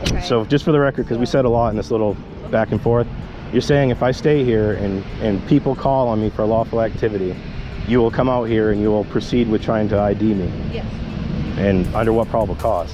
Okay. So just for the record, because we said a lot in this little back and forth, you're saying if I stay here and people call on me for lawful activity, you will come out here and you will proceed with trying to ID me? Yes. And under what probable cause?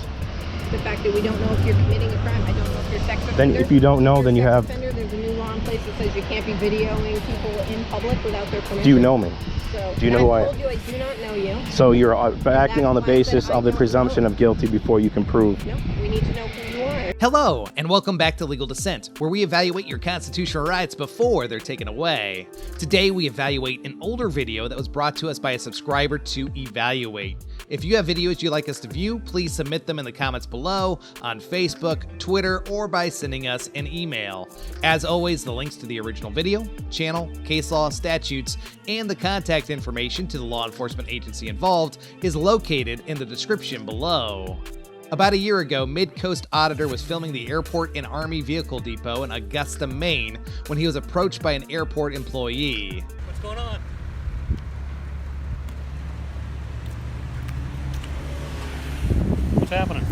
The fact that we don't know if you're committing a crime. I don't know if you're sex offender. Then if you don't know, then you have... Offender, there's a new law in place that says you can't be videoing people in public without their permission. Do you know me? So, do you know who I am? I told you I do not know you. So you're acting on the basis of the presumption of guilty before you can prove... No, we need to know who you are. Hello, and welcome back to Legal Dissent, where we evaluate your constitutional rights before they're taken away. Today, we evaluate an older video that was brought to us by a subscriber to evaluate. If you have videos you'd like us to view, please submit them in the comments below, on Facebook, Twitter, or by sending us an email. As always, the links to the original video, channel, case law, statutes, and the contact information to the law enforcement agency involved is located in the description below. About a year ago, MidCoast Auditor was filming the airport and Army Vehicle Depot in Augusta, Maine, when he was approached by an airport employee. What's going on? What's happening?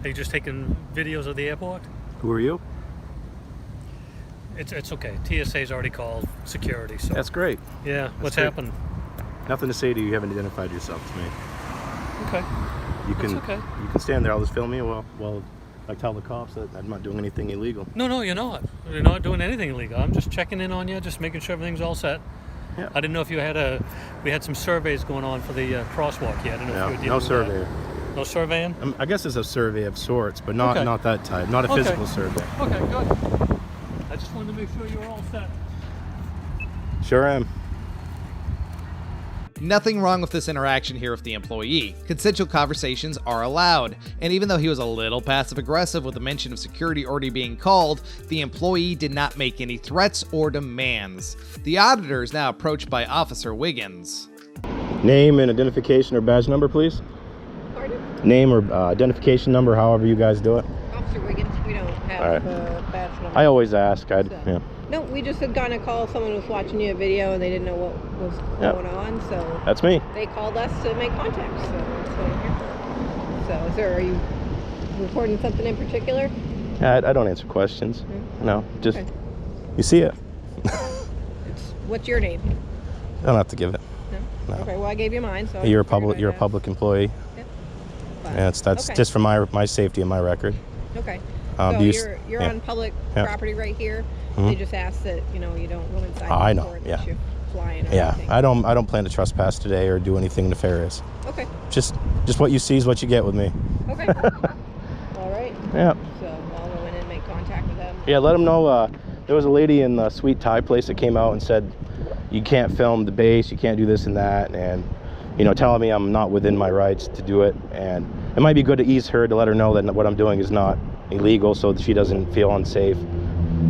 Are you just taking videos of the airport? Who are you? It's okay. TSA's already called security, so... That's great. Yeah, what's great. happened? Nothing to say to you. You haven't identified yourself to me. Okay. You can, okay. You can stand there. I'll just film you while I tell the cops that I'm not doing anything illegal. No, you're not. You're not doing anything illegal. I'm just checking in on you, just making sure everything's all set. Yeah. I didn't know if you had we had some surveys going on for the crosswalk here. I didn't know if you were dealing No with surveyor. that. No surveying? I guess it's a survey of sorts, but not that type. Not a physical survey. Okay, good. I just wanted to make sure you were all set. Sure am. Nothing wrong with this interaction here with the employee. Consensual conversations are allowed, and even though he was a little passive-aggressive with the mention of security already being called, the employee did not make any threats or demands. The auditor is now approached by Officer Wiggins. Name and identification or badge number, please. Pardon? Name or identification number, however you guys do it. Officer Wiggins, we don't have All right. a badge number. I always ask. So. No, we just had gotten a call. Someone was watching you a video and they didn't know what was going on, so that's me. They called us to make contact, so that's what I'm here for. So, are you reporting something in particular? I don't answer questions. No, just you see it. What's your name? I don't have to give it. No. Okay. Well, I gave you mine, so You're a public employee. Yep. Yeah, that's just for my safety and my record. Okay. So you're on public property right here. They just ask that you don't go inside. I know. Yeah. You fly in or anything. I don't plan to trespass today or do anything nefarious. Okay. Just what you see is what you get with me. Okay. All right. Yeah. So I'll go in and make contact with them. Yeah. Let them know. There was a lady in the Sweet Thai place that came out and said, you can't film the base, you can't do this and that, and telling me I'm not within my rights to do it, and it might be good to ease her to let her know that what I'm doing is not illegal, so that she doesn't feel unsafe.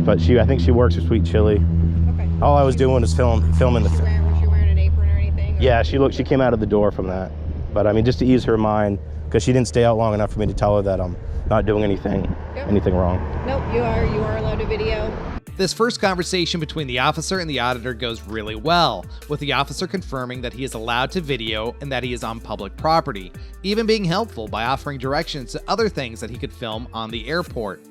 But I think she works for Sweet Chili. Okay. All I was doing was filming the. Was she wearing an apron or anything? Or? Yeah, she came out of the door from that, but I mean just to ease her mind, because she didn't stay out long enough for me to tell her that I'm not doing anything wrong. Nope, you are allowed to video. This first conversation between the officer and the auditor goes really well, with the officer confirming that he is allowed to video and that he is on public property, even being helpful by offering directions to other things that he could film on the airport.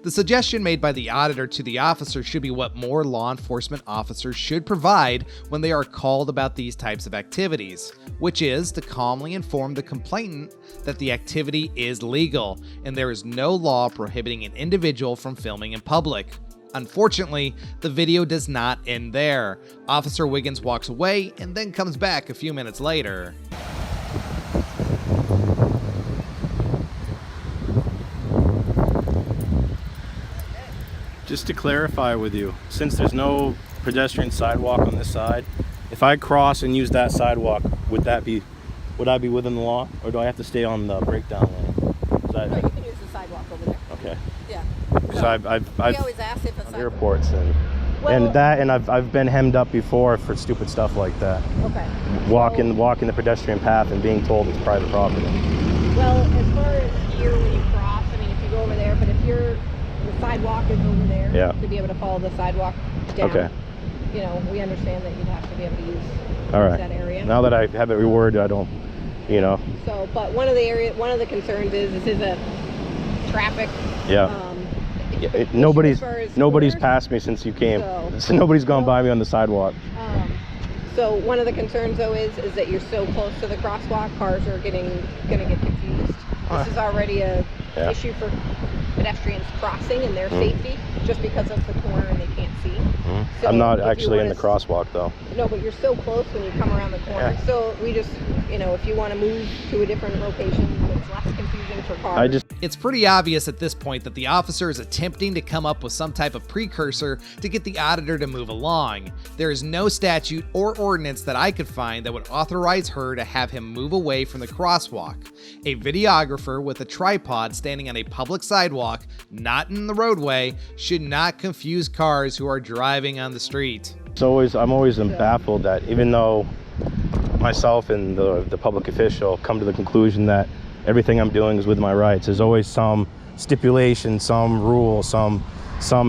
The suggestion made by the auditor to the officer should be what more law enforcement officers should provide when they are called about these types of activities, which is to calmly inform the complainant that the activity is legal and there is no law prohibiting an individual from filming in public. Unfortunately, the video does not end there. Officer Wiggins walks away and then comes back a few minutes later. Just to clarify with you, since there's no pedestrian sidewalk on this side, if I cross and use that sidewalk, would I be within the law, or do I have to stay on the breakdown lane? No, you can use the sidewalk over there. Okay. Yeah. Because I've always ask if a sidewalk. Airports and I've been hemmed up before for stupid stuff like that. Okay. Walking the pedestrian path and being told it's private property. Well, as far as here when you cross, I mean, if you go over there, but if the sidewalk is over there, to be able to follow the sidewalk down. Okay. We understand that you'd have to be able to use All right. that area. Now that I have it reworded, I don't, you know. So, but one of the concerns is this is a traffic. Yeah. issue Nobody's as far as nobody's scooters. passed me since you came. So- So nobody's gone by me on the sidewalk. So one of the concerns though is that you're so close to the crosswalk, cars are gonna get confused. This is already a Yeah. issue for pedestrians crossing and their safety, just because of the corner and they can't see. So I'm not if you actually in wanna the crosswalk though. No, but you're so close when you come around the corner. Yeah. So we just, if you want to move to a different location, it's less confusing for cars. It's pretty obvious at this point that the officer is attempting to come up with some type of precursor to get the auditor to move along. There is no statute or ordinance that I could find that would authorize her to have him move away from the crosswalk. A videographer with a tripod standing on a public sidewalk, not in the roadway, should not confuse cars who are driving on the street. I'm always baffled that even though myself and the public official come to the conclusion that everything I'm doing is with my rights, there's always some stipulation, some rule, some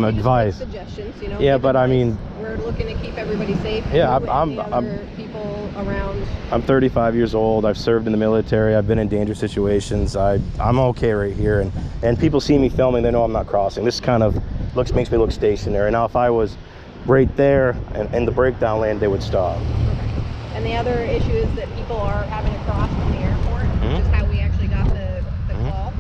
advice. Suggestions, Yeah, give but I advice. mean, we're looking to keep everybody safe. Yeah, you I'm- and the I'm- other people around. I'm 35 years old. I've served in the military. I've been in dangerous situations. I'm okay right here, and people see me filming. They know I'm not crossing. This kind of makes me look stationary. Now, if I was right there and in the breakdown lane, they would stop. Okay. And the other issue is that people are having to cross from the airport, which is how we actually got the call.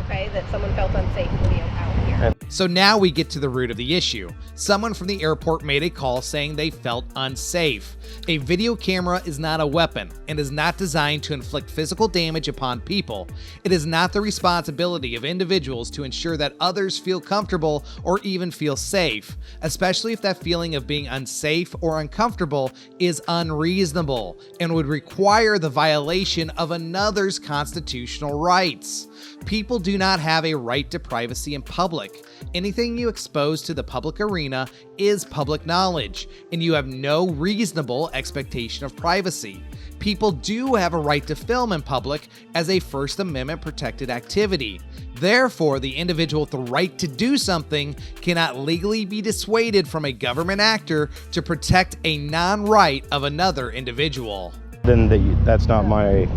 Okay, that someone felt unsafe video out here. So now we get to the root of the issue. Someone from the airport made a call saying they felt unsafe. A video camera is not a weapon and is not designed to inflict physical damage upon people. It is not the responsibility of individuals to ensure that others feel comfortable or even feel safe, especially if that feeling of being unsafe or uncomfortable is unreasonable and would require the violation of another's constitutional rights. People do not have a right to privacy in public. Anything you expose to the public arena is public knowledge, and you have no reasonable expectation of privacy. People do have a right to film in public as a First Amendment protected activity. Therefore, the individual with the right to do something cannot legally be dissuaded from a government actor to protect a non-right of another individual. Then that's not my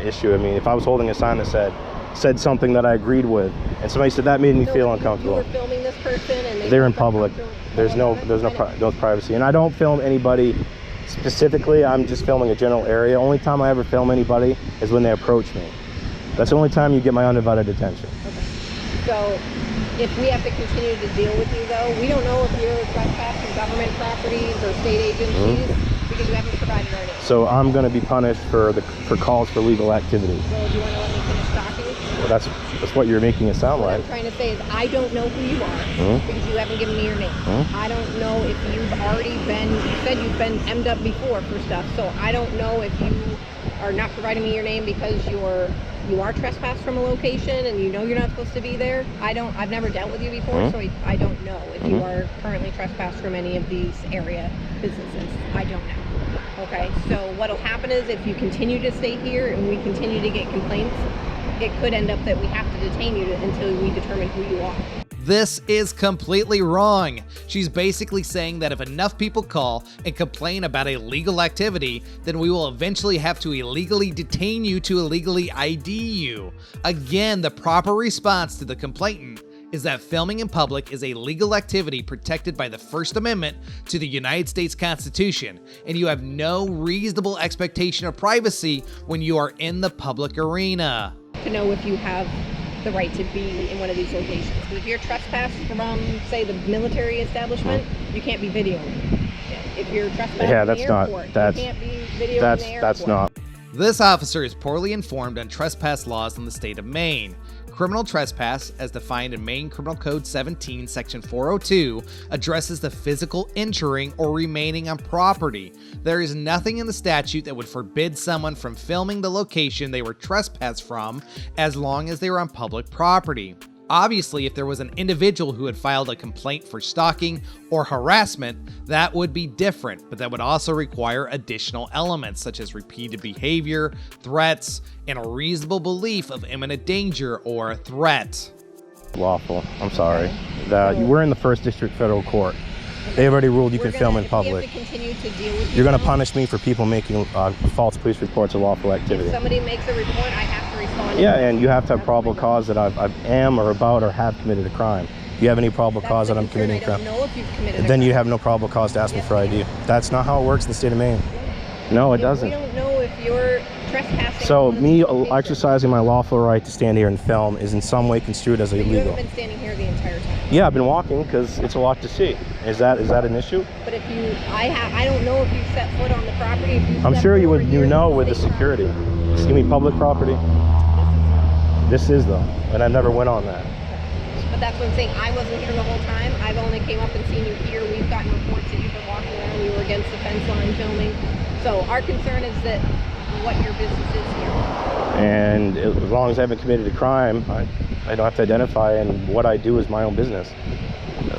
issue. I mean, if I was holding a sign that said something that I agreed with, and somebody said that made me So feel if uncomfortable. You were filming this person, and They're in public. There's no privacy, and I don't film anybody specifically. I'm just filming a general area. Only time I ever film anybody is when they approach me. That's the only time you get my undivided attention. Okay. So if we have to continue to deal with you, though, we don't know if you're trespassing government properties or state agencies because you haven't provided our name. So I'm going to be punished for calls for legal activity. So do you want to let me finish talking? Well, that's what you're making it sound What like. I'm trying to say is I don't know who you are because you haven't given me your name. I don't know if you've already been, you said you've been M'd up before for stuff, so I don't know if you are not providing me your name because you are trespassed from a location and you know you're not supposed to be there. I've never dealt with you before, so I don't know if you are currently trespassed from any of these area businesses. I don't know. Okay, so what'll happen is if you continue to stay here and we continue to get complaints, it could end up that we have to detain you until we determine who you are. This is completely wrong. She's basically saying that if enough people call and complain about a legal activity, then we will eventually have to illegally detain you to illegally ID you. Again, the proper response to the complainant is that filming in public is a legal activity protected by the First Amendment to the United States Constitution, and you have no reasonable expectation of privacy when you are in the public arena. To know if you have the right to be in one of these locations. Because if you're trespassed from, say, the military establishment, you can't be videoing. If you're trespassed Yeah, in that's the not- airport, that's- you can't be videoing the airport. That's not. This officer is poorly informed on trespass laws in the state of Maine. Criminal trespass, as defined in Maine Criminal Code 17, Section 402, addresses the physical injuring or remaining on property. There is nothing in the statute that would forbid someone from filming the location they were trespassed from as long as they were on public property. Obviously, if there was an individual who had filed a complaint for stalking or harassment, that would be different, but that would also require additional elements such as repeated behavior, threats, and a reasonable belief of imminent danger or threat. Lawful. I'm sorry. We're in the First District Federal Court. They've already ruled you can film in We public. have to continue to deal with You're going to now. punish me for people making false police reports of lawful activity. If somebody makes a report, I have to respond. Yeah, and you have to have That's probable my cause that I am or about or have committed a crime. Do you have any probable That's cause the that I'm concern. committing a I crime? don't know if you've committed a Then crime. you have no probable cause to ask me Yes, for we ID. do. That's not how it works in the state of Maine. No, it doesn't. We don't know if you're trespassing. So on me the location. exercising my lawful right to stand here and film is in some way construed as You illegal. haven't been standing here the entire time. Yeah, I've been walking because it's a lot to see. Is that an issue? But if you, I don't know if you've set foot on the property. If you I'm stepped sure you over would. here, You know, it's with the state security. property. Excuse me, public property. This is though, and I never went on that. But that's what I'm saying. I wasn't here the whole time. I've only came up and seen you here. We've gotten reports that you've been walking around. We were against the fence line filming. So our concern is that what your business is here. And as long as I haven't committed a crime, I don't have to identify, and what I do is my own business.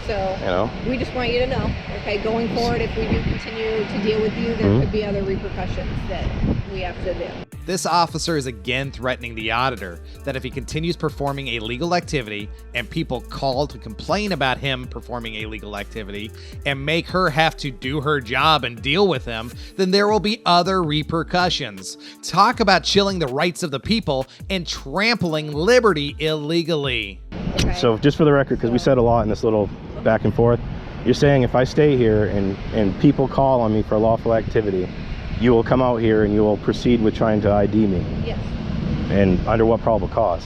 So You know. we just want you to know, okay, going forward, if we do continue to deal with you, there could be other repercussions that we have to do. This officer is again threatening the auditor that if he continues performing illegal activity and people call to complain about him performing illegal activity and make her have to do her job and deal with him, then there will be other repercussions. Talk about chilling the rights of the people and trampling liberty illegally. Okay? So just for the record, because we said a lot in this little back and forth, you're saying if I stay here and people call on me for lawful activity, you will come out here and you will proceed with trying to ID me. Yes. And under what probable cause?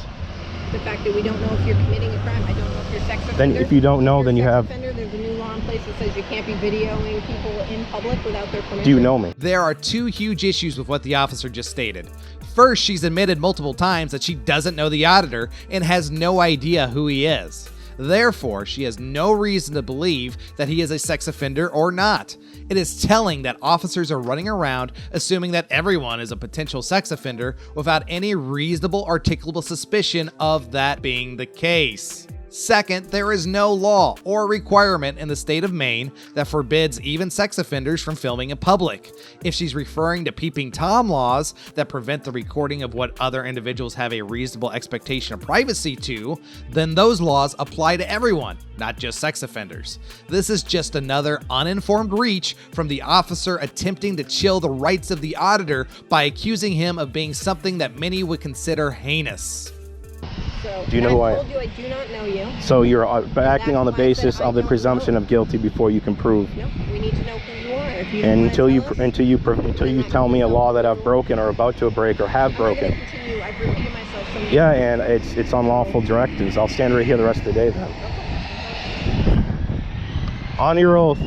The fact that we don't know if you're committing a crime. I don't know if you're sex offender. Then if you don't know, If then you're you a sex have... offender, there's a new law in place that says you can't be videoing people in public without their permission. Do you know me? There are two huge issues with what the officer just stated. First, she's admitted multiple times that she doesn't know the auditor and has no idea who he is. Therefore, she has no reason to believe that he is a sex offender or not. It is telling that officers are running around assuming that everyone is a potential sex offender without any reasonable articulable suspicion of that being the case. Second, there is no law or requirement in the state of Maine that forbids even sex offenders from filming in public. If she's referring to peeping Tom laws that prevent the recording of what other individuals have a reasonable expectation of privacy to, then those laws apply to everyone, not just sex offenders. This is just another uninformed reach from the officer attempting to chill the rights of the auditor by accusing him of being something that many would consider heinous. So, Do you know who I I am? told you I do not know you. So you're acting on the why I said basis I of the don't presumption know. of guilty before you can prove. No, we need to know who you are. If you And don't wanna until tell us, you tell me a law that I've broken or about to break or have I'm not broken. gonna continue. I've repeated myself so many Yeah, and it's unlawful directives. I'll stand right here the rest of the day then. On your oath.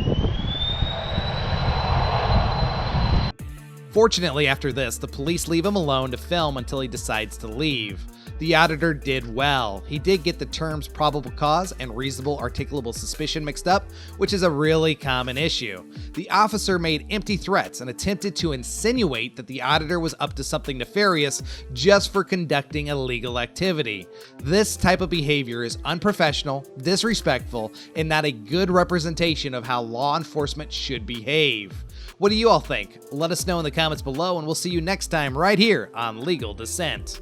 Fortunately, after this, the police leave him alone to film until he decides to leave. The auditor did well. He did get the terms probable cause and reasonable articulable suspicion mixed up, which is a really common issue. The officer made empty threats and attempted to insinuate that the auditor was up to something nefarious just for conducting illegal activity. This type of behavior is unprofessional, disrespectful, and not a good representation of how law enforcement should behave. What do you all think? Let us know in the comments below, and we'll see you next time right here on Legal Dissent.